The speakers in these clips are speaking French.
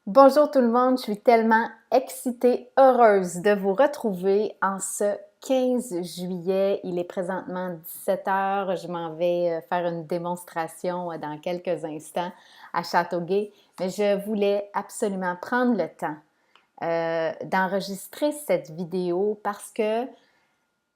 Bonjour tout le monde, je suis tellement excitée, heureuse de vous retrouver en ce 15 juillet. Il est présentement 17 heures. Je m'en vais faire une démonstration dans quelques instants à Châteauguay, mais je voulais absolument prendre le temps d'enregistrer cette vidéo parce que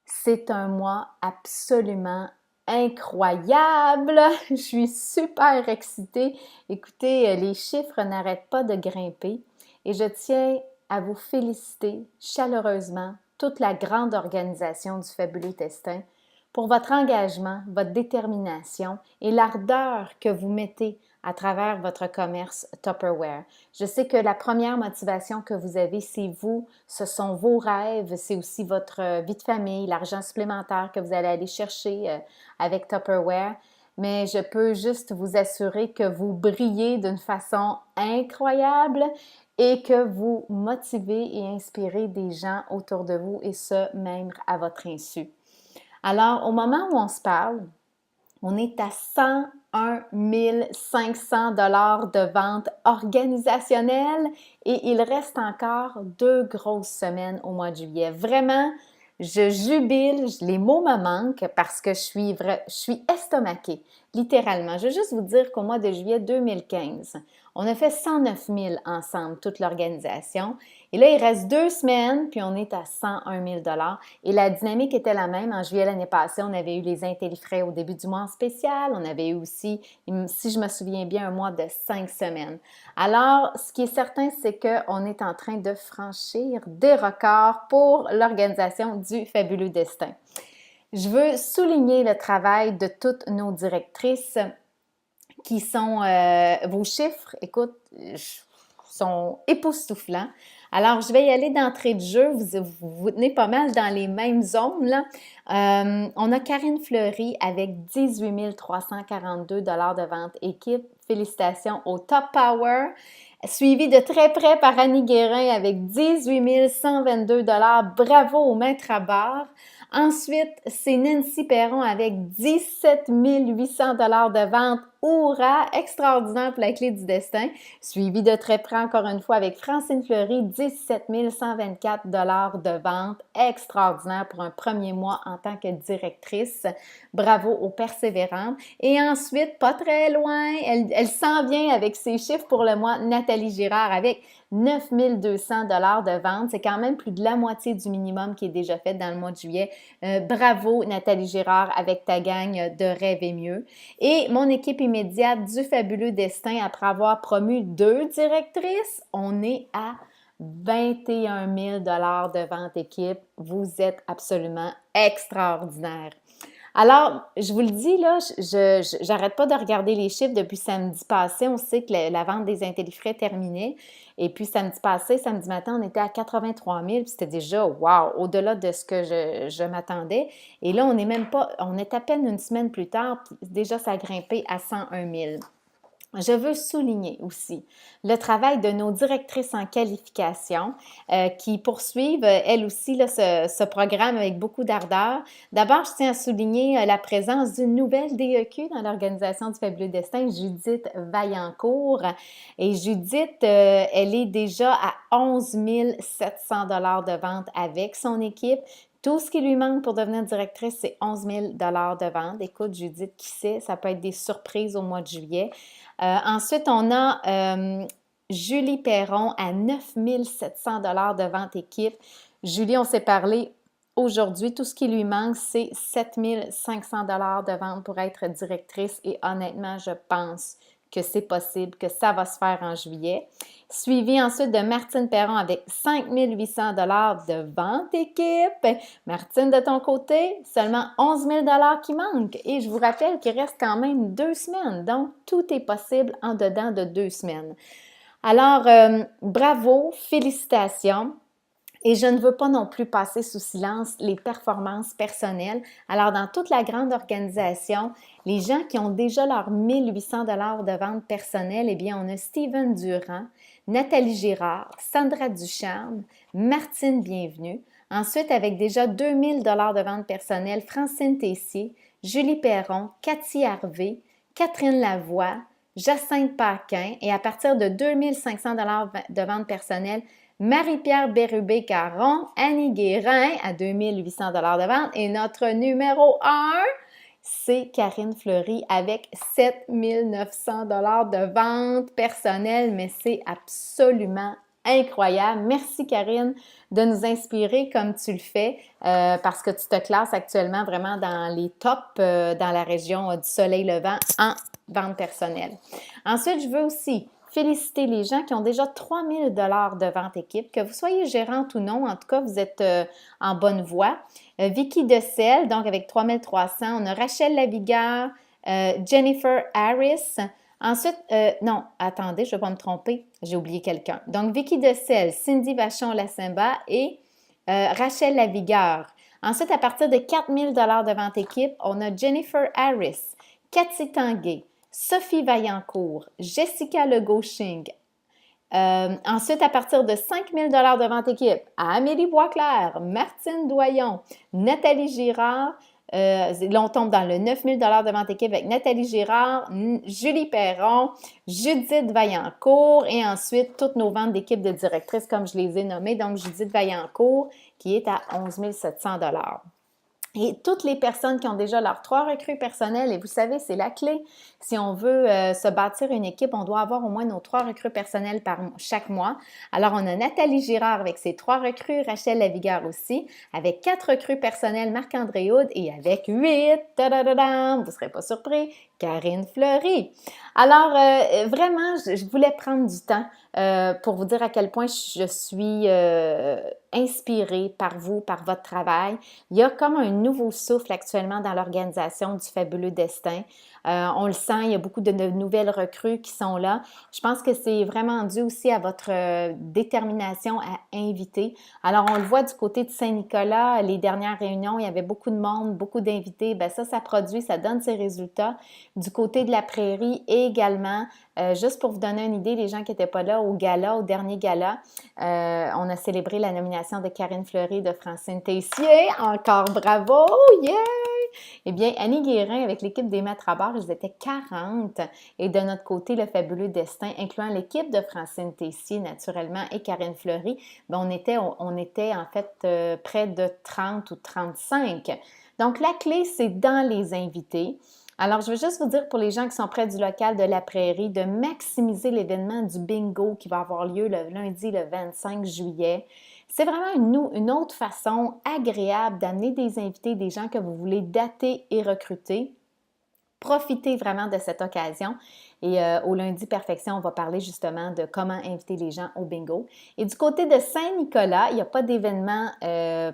c'est un mois absolument incroyable. Je suis super excitée. Écoutez, les chiffres n'arrêtent pas de grimper et je tiens à vous féliciter chaleureusement, toute la grande organisation du Fabuleux Destin, pour votre engagement, votre détermination et l'ardeur que vous mettez à travers votre commerce Tupperware. Je sais que la première motivation que vous avez, c'est vous, ce sont vos rêves, c'est aussi votre vie de famille, l'argent supplémentaire que vous allez aller chercher avec Tupperware. Mais je peux juste vous assurer que vous brillez d'une façon incroyable et que vous motivez et inspirez des gens autour de vous et ce, même à votre insu. Alors, au moment où on se parle, on est à 101 500 $ de vente organisationnelle et il reste encore 2 grosses semaines au mois de juillet. Vraiment, je jubile, les mots me manquent parce que je suis estomaquée, littéralement. Je veux juste vous dire qu'au mois de juillet 2015, on a fait 109 000 ensemble, toute l'organisation. Et là, il reste 2 semaines, puis on est à 101 000 $ et la dynamique était la même. En juillet l'année passée, on avait eu les intellifrais au début du mois en spécial. On avait eu aussi, si je me souviens bien, un mois de 5 semaines. Alors, ce qui est certain, c'est qu'on est en train de franchir des records pour l'organisation du Fabuleux Destin. Je veux souligner le travail de toutes nos directrices qui sont, vos chiffres, écoute, sont époustouflants. Alors, je vais y aller d'entrée de jeu. Vous tenez pas mal dans les mêmes zones, là. On a Karine Fleury avec 18 342 $ de vente équipe. Félicitations au Top Power. Suivi de très près par Annie Guérin avec 18 122 $. Bravo au maître à bord. Ensuite, c'est Nancy Perron avec 17 800 $ de vente. Hourra! Extraordinaire pour la clé du destin. Suivi de très près encore une fois avec Francine Fleury, 17 124 $ de vente. Extraordinaire pour un premier mois en tant que directrice. Bravo aux persévérantes. Et ensuite, pas très loin, elle s'en vient avec ses chiffres pour le mois, Nathalie Girard avec 9 200 $ de vente. C'est quand même plus de la moitié du minimum qui est déjà fait dans le mois de juillet. Bravo Nathalie Girard avec ta gang de Rêver mieux. Et mon équipe immédiate du Fabuleux Destin, après avoir promu 2 directrices, on est à 21 000 $ de vente équipe. Vous êtes absolument extraordinaire. Alors, je vous le dis, là, j'arrête pas de regarder les chiffres depuis samedi passé. On sait que la vente des intellifrais terminait. Et puis, samedi passé, samedi matin, on était à 83 000. Puis c'était déjà, wow, au-delà de ce que je m'attendais. Et là, on n'est même pas, on est à peine une semaine plus tard. Puis déjà, ça a grimpé à 101 000. Je veux souligner aussi le travail de nos directrices en qualification qui poursuivent, elles aussi, là, ce programme avec beaucoup d'ardeur. D'abord, je tiens à souligner la présence d'une nouvelle DEQ dans l'organisation du Fabuleux Destin, Judith Vaillancourt. Et Judith, elle est déjà à 11 700 $ de vente avec son équipe. Tout ce qui lui manque pour devenir directrice, c'est 11 000 $ de vente. Écoute, Judith, qui sait, ça peut être des surprises au mois de juillet. Ensuite, on a Julie Perron à 9 700 $ de vente équipe. Julie, on s'est parlé aujourd'hui. Tout ce qui lui manque, c'est 7 500 $ de vente pour être directrice. Et honnêtement, je pense que c'est possible, que ça va se faire en juillet. Suivi ensuite de Martine Perron avec 5 800 $ de vente équipe. Martine, de ton côté, seulement 11 000 $ qui manquent. Et je vous rappelle qu'il reste quand même 2 semaines. Donc, tout est possible en dedans de 2 semaines. Alors, bravo, félicitations. Et je ne veux pas non plus passer sous silence les performances personnelles. Alors, dans toute la grande organisation, les gens qui ont déjà leurs 1800 $ de vente personnelle, eh bien, on a Steven Durand, Nathalie Girard, Sandra Ducharme, Martine Bienvenue. Ensuite, avec déjà 2000 $ de vente personnelle, Francine Tessier, Julie Perron, Cathy Harvey, Catherine Lavoie, Jacinthe Paquin et à partir de 2500 de vente personnelle, Marie-Pierre Bérubé-Caron, Annie Guérin à 2800 de vente et notre numéro 1, c'est Karine Fleury avec 7900 de vente personnelle, mais c'est absolument incroyable. Merci Karine de nous inspirer comme tu le fais parce que tu te classes actuellement vraiment dans les tops dans la région du Soleil Levant en vente personnelle. Ensuite, je veux aussi féliciter les gens qui ont déjà 3000 $ de vente équipe, que vous soyez gérante ou non, en tout cas, vous êtes en bonne voie. Vicky Decelle, donc avec 3300. On a Rachel Lavigueur, Jennifer Harris. Ensuite, non, attendez, je ne vais pas me tromper, j'ai oublié quelqu'un. Donc, Vicky Decelle, Cindy Vachon-Lassemba et Rachel Lavigueur. Ensuite, à partir de 4000 $ de vente équipe, on a Jennifer Harris, Cathy Tanguay, Sophie Vaillancourt, Jessica Legauching. Ensuite, à partir de 5000 $ de vente équipe, Amélie Boisclair, Martine Doyon, Nathalie Girard. Là, on tombe dans le 9000 $ de vente équipe avec Nathalie Girard, Julie Perron, Judith Vaillancourt et ensuite toutes nos ventes d'équipe de directrices comme je les ai nommées. Donc, Judith Vaillancourt qui est à 11 700 $. Et toutes les personnes qui ont déjà leurs 3 recrues personnelles, et vous savez, c'est la clé. Si on veut se bâtir une équipe, on doit avoir au moins nos 3 recrues personnelles chaque mois. Alors, on a Nathalie Girard avec ses 3 recrues, Rachel Lavigueur aussi, avec 4 recrues personnelles, Marc-André Houde, et avec 8, vous ne serez pas surpris, Karine Fleury. Alors, vraiment, je voulais prendre du temps pour vous dire à quel point je suis inspirée par vous, par votre travail. Il y a comme un nouveau souffle actuellement dans l'organisation du Fabuleux Destin. On le sent, il y a beaucoup de nouvelles recrues qui sont là. Je pense que c'est vraiment dû aussi à votre détermination à inviter. Alors, on le voit du côté de Saint-Nicolas, les dernières réunions, il y avait beaucoup de monde, beaucoup d'invités. Bien, ça produit, ça donne ses résultats. Du côté de la Prairie également, juste pour vous donner une idée, les gens qui n'étaient pas là au gala, au dernier gala, on a célébré la nomination de Karine Fleury et de Francine Tessier. Encore bravo! Yeah! Eh bien, Annie Guérin, avec l'équipe des maîtres à bord, ils étaient 40. Et de notre côté, le Fabuleux Destin, incluant l'équipe de Francine Tessier, naturellement, et Karine Fleury, bien, on était en fait près de 30 ou 35. Donc, la clé, c'est dans les invités. Alors, je veux juste vous dire pour les gens qui sont près du local de la Prairie de maximiser l'événement du bingo qui va avoir lieu le lundi le 25 juillet. C'est vraiment une autre façon agréable d'amener des invités, des gens que vous voulez dater et recruter. Profitez vraiment de cette occasion. Et au lundi Perfection, on va parler justement de comment inviter les gens au bingo. Et du côté de Saint-Nicolas, il n'y a pas d'événement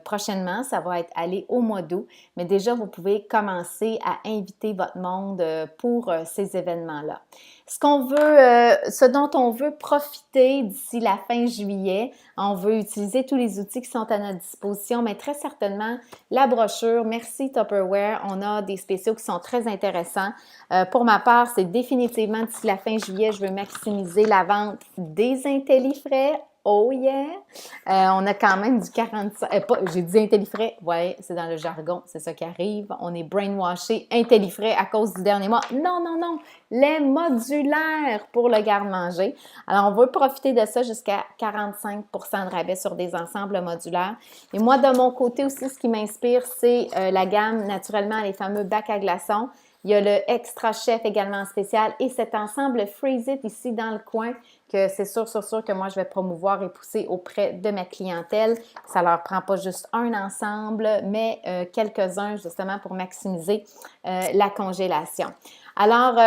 prochainement, ça va être allé au mois d'août, mais déjà, vous pouvez commencer à inviter votre monde pour ces événements-là. Ce dont on veut profiter d'ici la fin juillet, on veut utiliser tous les outils qui sont à notre disposition, mais très certainement la brochure. Merci Tupperware, on a des spéciaux qui sont très intéressants. Pour ma part, c'est définitivement d'ici la fin juillet, je veux maximiser la vente des IntelliFrais. Oh yeah! On a quand même du 45... j'ai dit IntelliFrais, ouais, c'est dans le jargon, c'est ça qui arrive. On est brainwashé IntelliFrais à cause du dernier mois. Non, non, non! Les modulaires pour le garde-manger. Alors, on veut profiter de ça jusqu'à 45 % de rabais sur des ensembles modulaires. Et moi, de mon côté aussi, ce qui m'inspire, c'est la gamme, naturellement, les fameux bacs à glaçons. Il y a le Extra Chef également spécial et cet ensemble Freeze It ici dans le coin que c'est sûr que moi je vais promouvoir et pousser auprès de ma clientèle. Ça leur prend pas juste un ensemble, mais quelques-uns justement pour maximiser la congélation. Alors,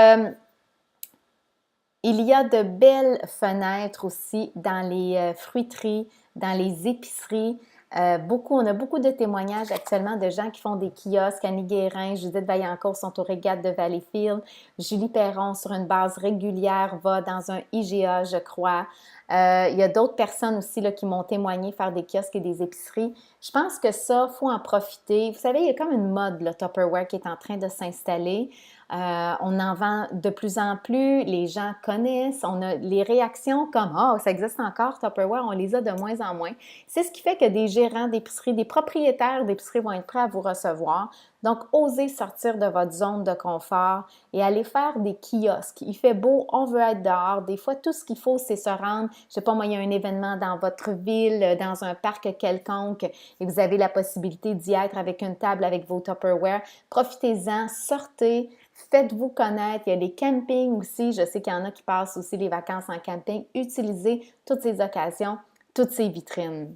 il y a de belles fenêtres aussi dans les fruiteries, dans les épiceries. On a beaucoup de témoignages actuellement de gens qui font des kiosques. Annie Guérin, Judith Vaillancourt sont aux régates de Valleyfield. Julie Perron, sur une base régulière, va dans un IGA, je crois. Il y a d'autres personnes aussi là, qui m'ont témoigné faire des kiosques et des épiceries. Je pense que ça, il faut en profiter. Vous savez, il y a comme une mode, le Tupperware, qui est en train de s'installer. On en vend de plus en plus, les gens connaissent, on a les réactions comme « Ah, ça existe encore, Tupperware », on les a de moins en moins. C'est ce qui fait que des gérants d'épicerie, des propriétaires d'épicerie vont être prêts à vous recevoir. Donc, osez sortir de votre zone de confort et aller faire des kiosques. Il fait beau, on veut être dehors. Des fois, tout ce qu'il faut, c'est se rendre. Je sais pas, moi, il y a un événement dans votre ville, dans un parc quelconque, et vous avez la possibilité d'y être avec une table, avec vos Tupperware. Profitez-en, sortez, faites-vous connaître. Il y a les campings aussi. Je sais qu'il y en a qui passent aussi les vacances en camping. Utilisez toutes ces occasions, toutes ces vitrines.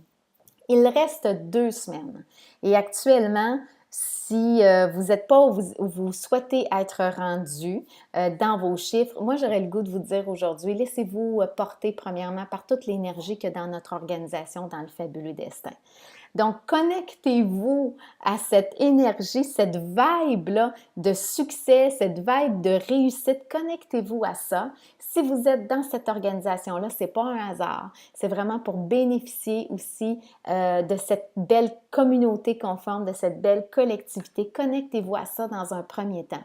Il reste 2 semaines. Et actuellement, si vous n'êtes pas où vous souhaitez être rendu dans vos chiffres, moi, j'aurais le goût de vous dire aujourd'hui, laissez-vous porter premièrement par toute l'énergie que dans notre organisation, dans le fabuleux destin. Donc, connectez-vous à cette énergie, cette vibe-là de succès, cette vibe de réussite. Connectez-vous à ça. Si vous êtes dans cette organisation-là, ce n'est pas un hasard. C'est vraiment pour bénéficier aussi de cette belle communauté qu'on forme, de cette belle collectivité. Connectez-vous à ça dans un premier temps.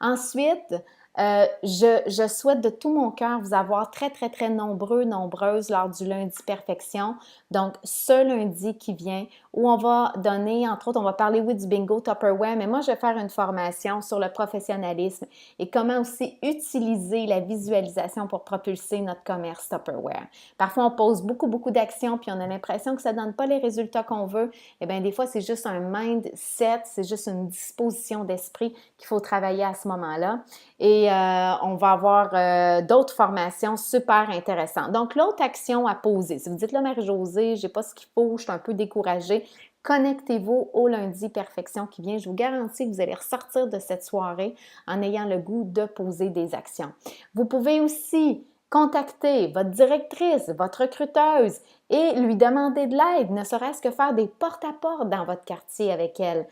Ensuite, je souhaite de tout mon cœur vous avoir très, très, très nombreux, nombreuses lors du lundi perfection. Donc, ce lundi qui vient, où on va donner, entre autres, on va parler, oui, du bingo Tupperware, mais moi, je vais faire une formation sur le professionnalisme et comment aussi utiliser la visualisation pour propulser notre commerce Tupperware. Parfois, on pose beaucoup, beaucoup d'actions, puis on a l'impression que ça ne donne pas les résultats qu'on veut. Eh bien, des fois, c'est juste un mindset, c'est juste une disposition d'esprit qu'il faut travailler à ce moment-là. Et on va avoir d'autres formations super intéressantes. Donc, l'autre action à poser, si vous dites là, Marie-Josée, j'ai pas ce qu'il faut, je suis un peu découragée, connectez-vous au lundi perfection qui vient. Je vous garantis que vous allez ressortir de cette soirée en ayant le goût de poser des actions. Vous pouvez aussi contacter votre directrice, votre recruteuse et lui demander de l'aide, ne serait-ce que faire des porte-à-porte dans votre quartier avec elle,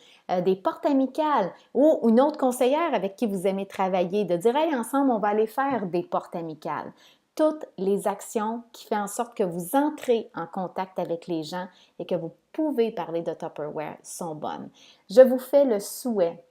des portes amicales ou une autre conseillère avec qui vous aimez travailler, de dire « Hey, ensemble, on va aller faire des portes amicales ». Toutes les actions qui font en sorte que vous entrez en contact avec les gens et que vous pouvez parler de Tupperware sont bonnes. Je vous fais le souhait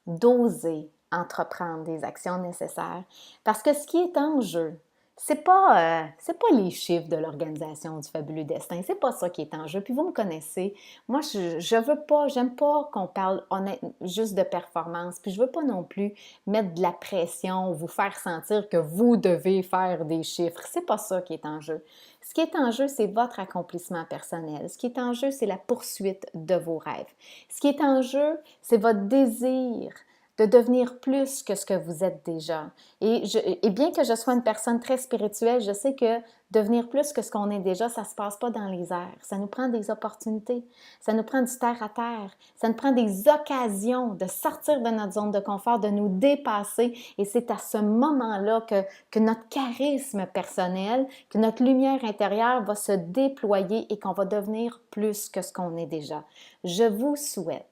d'oser entreprendre des actions nécessaires parce que ce qui est en jeu, c'est pas les chiffres de l'organisation du fabuleux destin, c'est pas ça qui est en jeu. Puis vous me connaissez, moi j'aime pas qu'on parle honnêtement juste de performance, puis je veux pas non plus mettre de la pression, vous faire sentir que vous devez faire des chiffres. C'est pas ça qui est en jeu. Ce qui est en jeu, c'est votre accomplissement personnel. Ce qui est en jeu, c'est la poursuite de vos rêves. Ce qui est en jeu, c'est votre désir de devenir plus que ce que vous êtes déjà. Et bien que je sois une personne très spirituelle, je sais que devenir plus que ce qu'on est déjà, ça ne se passe pas dans les airs. Ça nous prend des opportunités, ça nous prend du terre à terre, ça nous prend des occasions de sortir de notre zone de confort, de nous dépasser. Et c'est à ce moment-là que notre charisme personnel, que notre lumière intérieure va se déployer et qu'on va devenir plus que ce qu'on est déjà. Je vous souhaite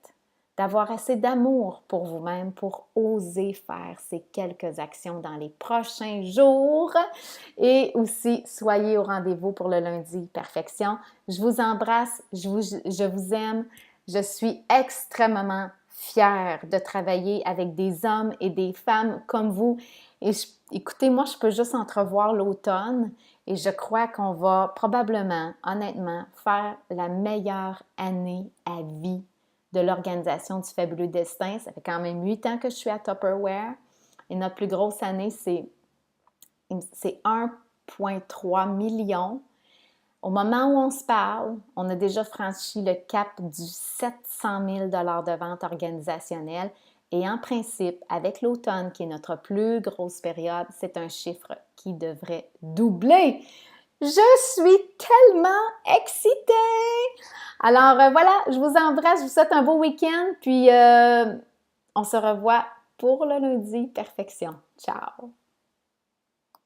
d'avoir assez d'amour pour vous-même pour oser faire ces quelques actions dans les prochains jours. Et aussi, soyez au rendez-vous pour le lundi perfection. Je vous embrasse, je vous aime. Je suis extrêmement fière de travailler avec des hommes et des femmes comme vous. Et écoutez, moi, je peux juste entrevoir l'automne et je crois qu'on va probablement, honnêtement, faire la meilleure année à vie de l'organisation du fabuleux destin. Ça fait quand même 8 ans que je suis à Tupperware et notre plus grosse année, c'est 1,3 million. Au moment où on se parle, on a déjà franchi le cap du 700 000 de vente organisationnelle et en principe, avec l'automne qui est notre plus grosse période, c'est un chiffre qui devrait doubler. Je suis tellement excitée! Alors voilà, je vous embrasse, je vous souhaite un beau week-end, puis on se revoit pour le lundi perfection. Ciao!